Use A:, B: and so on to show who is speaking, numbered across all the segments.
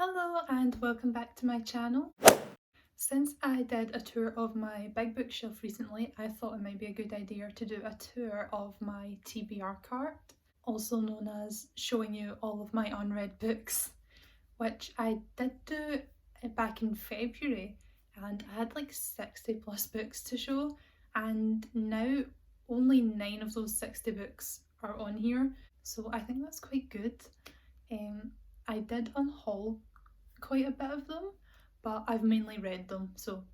A: Hello and welcome back to my channel. Since I did a tour of my big bookshelf recently, I thought it might be a good idea to do a tour of my TBR cart, also known as showing you all of my unread books, which I did do back in February, and I had like 60 plus books to show, and now only 9 of those 60 books are on here, so I think that's quite good. I did unhaul quite a bit of them, but I've mainly read them, so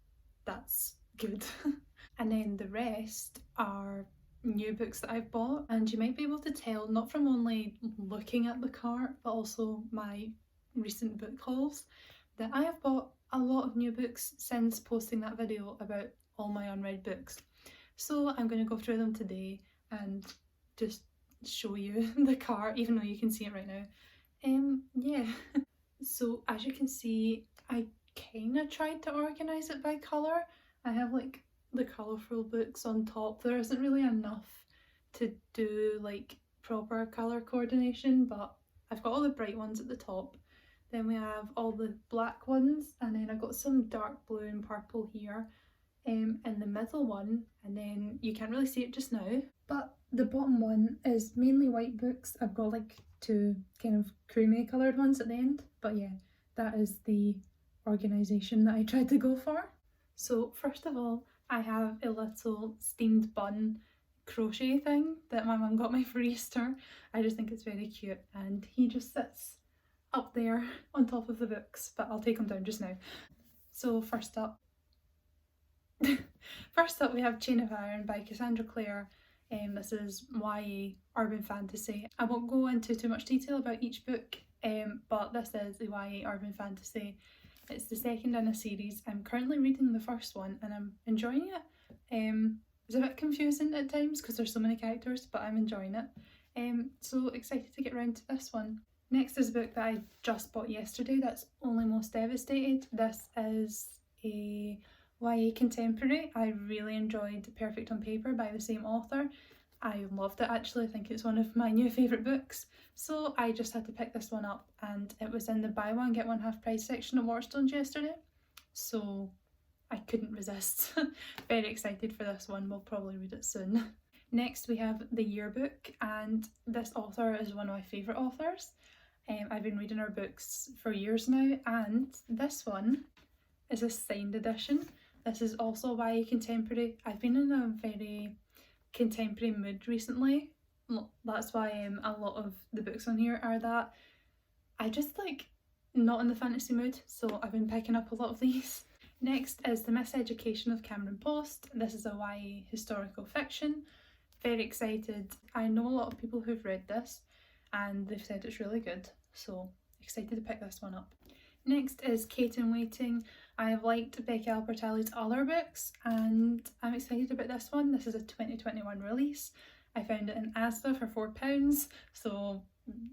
A: that's good. And then the rest are new books that I've bought, and you might be able to tell not from only looking at the cart but also my recent book hauls that I have bought a lot of new books since posting that video about all my unread books. So I'm going to go through them today and just show you the cart, even though you can see it right now. Yeah. So as you can see, I kind of tried to organise it by colour. I have like the colourful books on top. There isn't really enough to do like proper colour coordination, but I've got all the bright ones at the top. Then we have all the black ones, and then I've got some dark blue and purple here in the middle one, and then you can't really see it just now, but the bottom one is mainly white books. I've got like two kind of creamy coloured ones at the end, but yeah, that is the organisation that I tried to go for. So first of all, I have a little steamed bun crochet thing that my mum got me for Easter. I just think it's very cute, and he just sits up there on top of the books, but I'll take him down just now. So first up we have Chain of Iron by Cassandra Clare. This is YA urban fantasy. I won't go into too much detail about each book, but this is a YA urban fantasy. It's the second in a series. I'm currently reading the first one and I'm enjoying it. It's a bit confusing at times because there's so many characters, but I'm enjoying it. So excited to get around to this one. Next is a book that I just bought yesterday. That's Only Most Devastated. This is a YA contemporary. I really enjoyed Perfect on Paper by the same author. I loved it actually. I think it's one of my new favourite books. So I just had to pick this one up, and it was in the buy one get one half price section at Waterstones yesterday. So I couldn't resist. Very excited for this one. We'll probably read it soon. Next we have The Yearbook, and this author is one of my favourite authors. I've been reading her books for years now, and this one is a signed edition. This is also YA contemporary. I've been in a very contemporary mood recently. That's why a lot of the books on here are that. I just like not in the fantasy mood, so I've been picking up a lot of these. Next is The Miseducation of Cameron Post. This is a YA historical fiction. Very excited. I know a lot of people who've read this and they've said it's really good, so excited to pick this one up. Next is Kate in Waiting. I have liked Becky Albertalli's other books and I'm excited about this one. This is a 2021 release. I found it in Asda for £4, so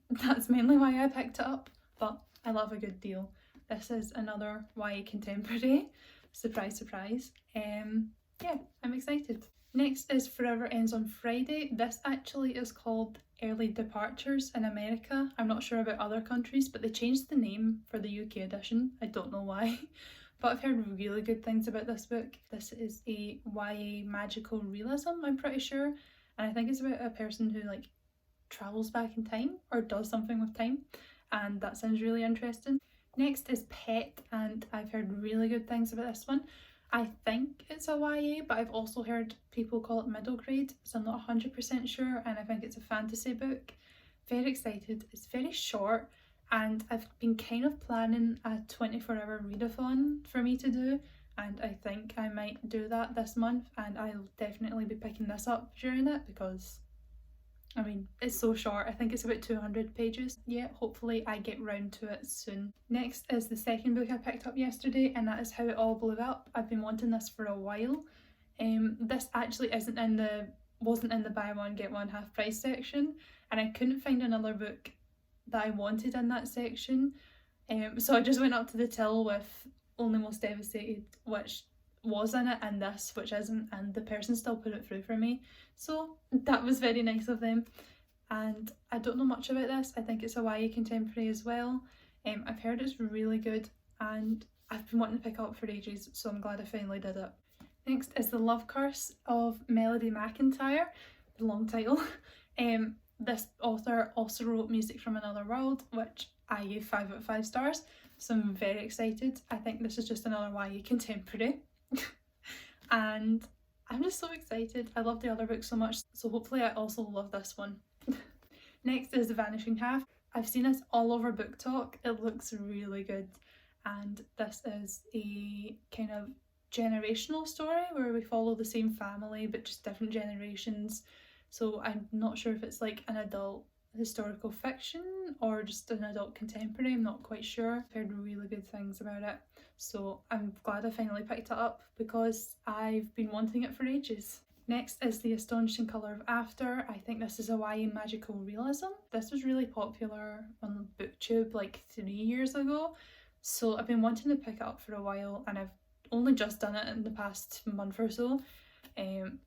A: that's mainly why I picked it up, but I love a good deal. This is another YA contemporary. Surprise, surprise. Yeah, I'm excited. Next is Forever Ends on Friday. This actually is called Early Departures in America. I'm not sure about other countries, but they changed the name for the UK edition. I don't know why, but I've heard really good things about this book. This is a YA magical realism, I'm pretty sure, and I think it's about a person who like travels back in time or does something with time, and that sounds really interesting. Next is Pet, and I've heard really good things about this one. I think it's a YA, but I've also heard people call it middle grade, so I'm not 100% sure, and I think it's a fantasy book. Very excited. It's very short, and I've been kind of planning a 24-hour readathon for me to do, and I think I might do that this month, and I'll definitely be picking this up during it because I mean, it's so short. I think it's about 200 pages. Yeah, hopefully I get round to it soon. Next is the second book I picked up yesterday, and that is How It All Blew Up. I've been wanting this for a while. This actually wasn't in the buy one get one half price section, and I couldn't find another book that I wanted in that section. So I just went up to the till with Only Most Devastated, which was in it, and this, which isn't, and the person still put it through for me, so that was very nice of them. And I don't know much about this. I think it's a YA contemporary as well. I've heard it's really good and I've been wanting to pick it up for ages, so I'm glad I finally did it. Next is The Love Curse of Melody McIntyre, long title. This author also wrote Music from Another World, which I gave 5 out of 5 stars, so I'm very excited. I think this is just another YA contemporary and I'm just so excited. I love the other book so much, so hopefully I also love this one. Next is The Vanishing Half. I've seen this all over Book Talk. It looks really good, and this is a kind of generational story where we follow the same family but just different generations. So I'm not sure if it's like an adult historical fiction or just an adult contemporary, I'm not quite sure. I've heard really good things about it, so I'm glad I finally picked it up because I've been wanting it for ages. Next is The Astonishing Colour of After. I think this is a YA magical realism. This was really popular on BookTube like 3 years ago, so I've been wanting to pick it up for a while and I've only just done it in the past month or so,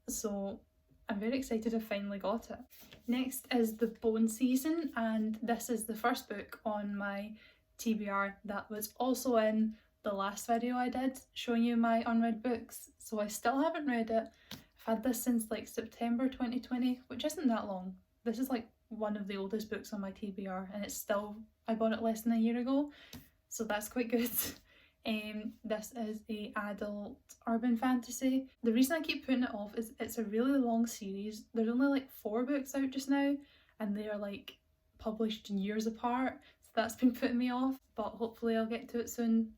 A: so I'm very excited I finally got it. Next is The Bone Season, and this is the first book on my TBR that was also in the last video I did showing you my unread books, so I still haven't read it. I've had this since like September 2020, which isn't that long. This is like one of the oldest books on my TBR and it's still, I bought it less than a year ago, so that's quite good. This is a adult urban fantasy. The reason I keep putting it off is it's a really long series. There's only like 4 books out just now and they are like published years apart, so that's been putting me off, but hopefully I'll get to it soon.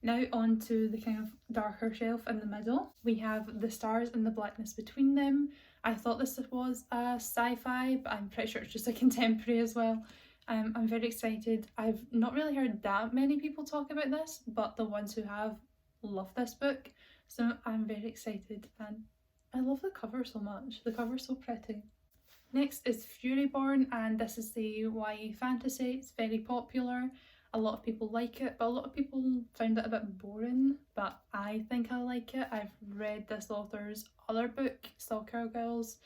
A: Now on to the kind of darker shelf in the middle. We have The Stars and the Blackness Between Them. I thought this was a sci-fi, but I'm pretty sure it's just a contemporary as well. I'm very excited. I've not really heard that many people talk about this, but the ones who have love this book, so I'm very excited and I love the cover so much. The cover's so pretty. Next is Furyborn, and this is the YA fantasy. It's very popular. A lot of people like it, but a lot of people found it a bit boring, but I think I like it. I've read this author's other book, Stalker Girls,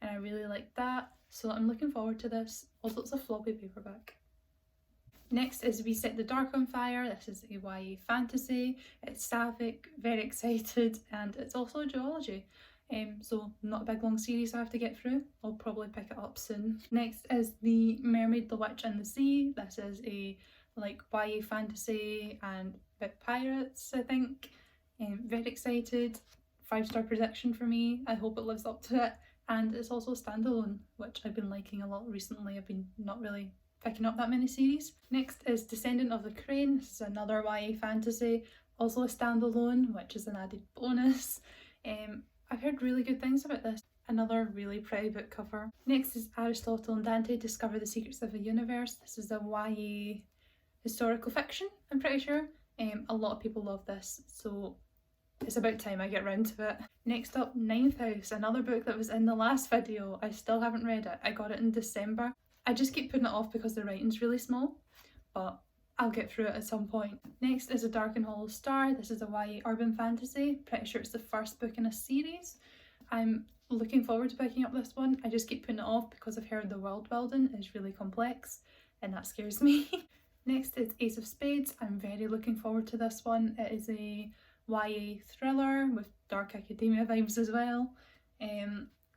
A: and I really like that, so I'm looking forward to this. Also, it's a floppy paperback. Next is We Set the Dark on Fire. This is a YA fantasy. It's sapphic, very excited, and it's also a duology. So not a big long series I have to get through. I'll probably pick it up soon. Next is The Mermaid, the Witch and the Sea. This is a like YA fantasy and a bit pirates, I think. Very excited. 5-star prediction for me. I hope it lives up to it. And it's also a standalone, which I've been liking a lot recently. I've been not really picking up that many series. Next is Descendant of the Crane. This is another YA fantasy, also a standalone, which is an added bonus. I've heard really good things about this. Another really pretty book cover. Next is Aristotle and Dante Discover the Secrets of the Universe. This is a YA historical fiction, I'm pretty sure. A lot of people love this, so it's about time I get round to it. Next up, Ninth House, another book that was in the last video. I still haven't read it. I got it in December. I just keep putting it off because the writing's really small, but I'll get through it at some point. Next is A Dark and Hollow Star. This is a YA urban fantasy. Pretty sure it's the first book in a series. I'm looking forward to picking up this one. I just keep putting it off because I've heard the world building is really complex and that scares me. Next is Ace of Spades. I'm very looking forward to this one. It is a YA thriller with dark academia vibes as well.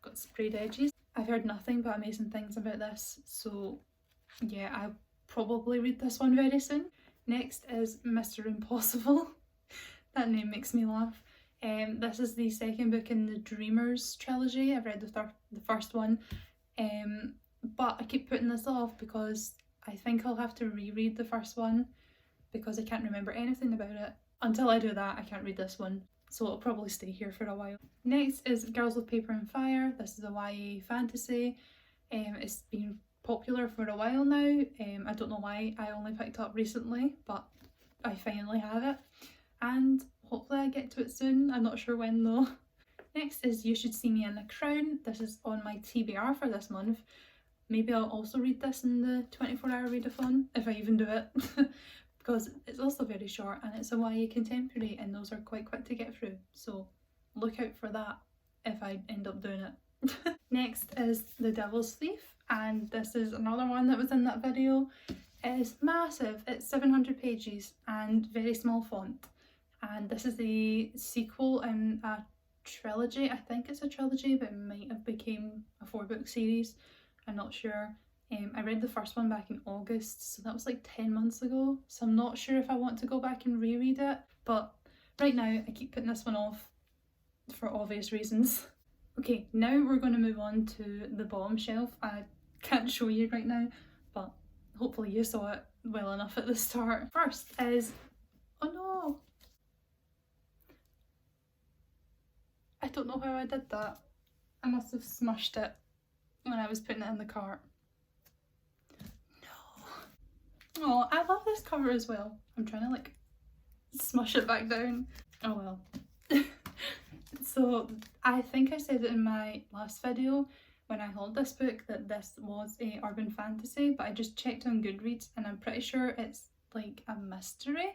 A: Got sprayed edges. I've heard nothing but amazing things about this, so yeah, I'll probably read this one very soon. Next is Mr. Impossible. That name makes me laugh. This is the second book in the Dreamers trilogy. I've read the first one, but I keep putting this off because I think I'll have to reread the first one because I can't remember anything about it. Until I do that, I can't read this one, so it'll probably stay here for a while. Next is Girls with Paper and Fire. This is a YA fantasy. It's been popular for a while now. I don't know why I only picked up recently, but I finally have it, and hopefully I get to it soon. I'm not sure when though. Next is You Should See Me in the Crown. This is on my TBR for this month. Maybe I'll also read this in the 24-hour readathon, if I even do it, because it's also very short and it's a YA contemporary and those are quite quick to get through, so look out for that if I end up doing it. Next is The Devil's Thief, and this is another one that was in that video. It is massive, it's 700 pages and very small font. And this is the sequel in a trilogy. I think it's a trilogy, but it might have become a 4-book series. I'm not sure. I read the first one back in August, so that was like 10 months ago. So I'm not sure if I want to go back and reread it. But right now, I keep putting this one off for obvious reasons. Okay, now we're going to move on to the bottom shelf. I can't show you right now, but hopefully you saw it well enough at the start. First is, oh no! I don't know how I did that. I must have smushed it when I was putting it in the cart. No. Oh, I love this cover as well. I'm trying to like smush it back down. Oh well. So I think I said it in my last video when I hauled this book that this was a urban fantasy, but I just checked on Goodreads and I'm pretty sure it's like a mystery.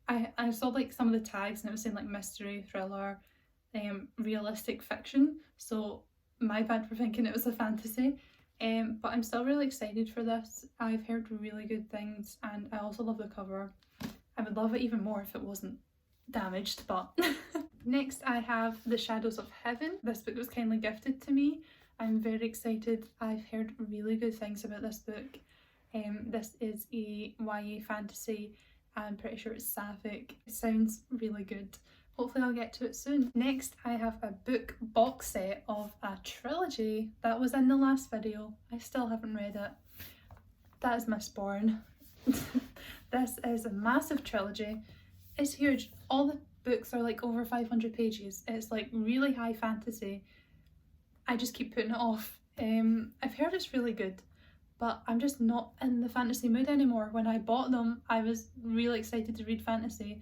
A: I saw like some of the tags and it was saying like mystery, thriller, realistic fiction, so my bad for thinking it was a fantasy. But I'm still really excited for this. I've heard really good things and I also love the cover. I would love it even more if it wasn't damaged, but next I have The Shadows of Heaven. This book was kindly gifted to me. I'm very excited. I've heard really good things about this book. This is a YA fantasy. I'm pretty sure it's sapphic. It sounds really good. Hopefully I'll get to it soon. Next I have a book box set of a trilogy that was in the last video. I still haven't read it. That is Mistborn. This is a massive trilogy. It's huge. All the books are like over 500 pages. It's like really high fantasy. I just keep putting it off. I've heard it's really good, but I'm just not in the fantasy mood anymore. When I bought them, I was really excited to read fantasy,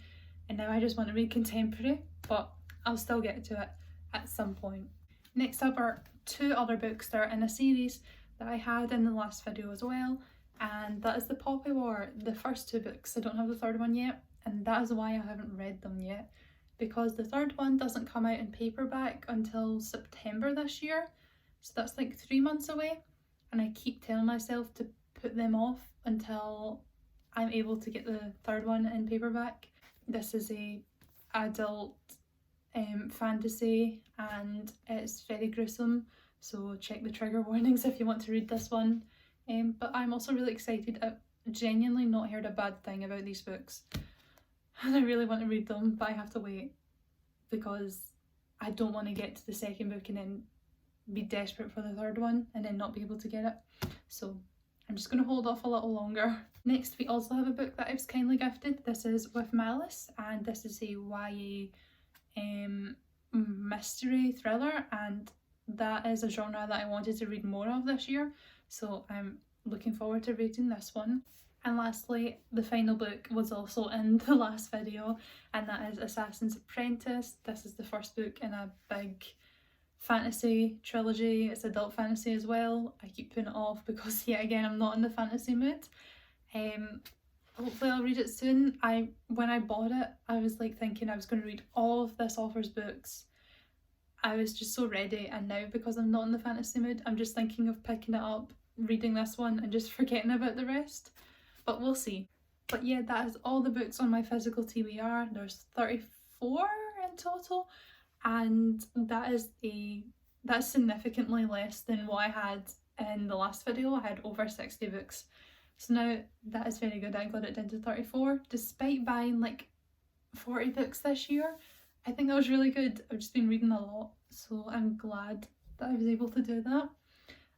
A: and now I just want to read contemporary, but I'll still get to it at some point. Next up are 2 other books that are in a series that I had in the last video as well, and that is The Poppy War. The first 2 books, I don't have the third one yet, and that is why I haven't read them yet, because the third one doesn't come out in paperback until September this year, so that's like 3 months away, and I keep telling myself to put them off until I'm able to get the third one in paperback. This is a adult fantasy and it's very gruesome, so check the trigger warnings if you want to read this one. But I'm also really excited. I've genuinely not heard a bad thing about these books and I really want to read them, but I have to wait because I don't want to get to the second book and then be desperate for the third one and then not be able to get it. So I'm just going to hold off a little longer. Next we also have a book that I was kindly gifted. This is With Malice, and this is a YA mystery thriller, and that is a genre that I wanted to read more of this year, so I'm looking forward to reading this one. And lastly, the final book was also in the last video, and that is Assassin's Apprentice. This is the first book in a big fantasy trilogy. It's adult fantasy as well. I keep putting it off because yet again I'm not in the fantasy mood. Hopefully I'll read it soon. When I bought it, I was like thinking I was going to read all of this author's books. I was just so ready, and now because I'm not in the fantasy mood, I'm just thinking of picking it up, reading this one and just forgetting about the rest. But we'll see. But yeah, that is all the books on my physical TBR. There's 34 in total, and that's significantly less than what I had in the last video. I had over 60 books. So now that is very good. I got it down to 34 despite buying like 40 books this year. I think that was really good. I've just been reading a lot, so I'm glad that I was able to do that.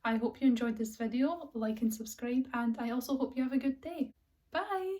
A: I hope you enjoyed this video. Like and subscribe, and I also hope you have a good day. Bye!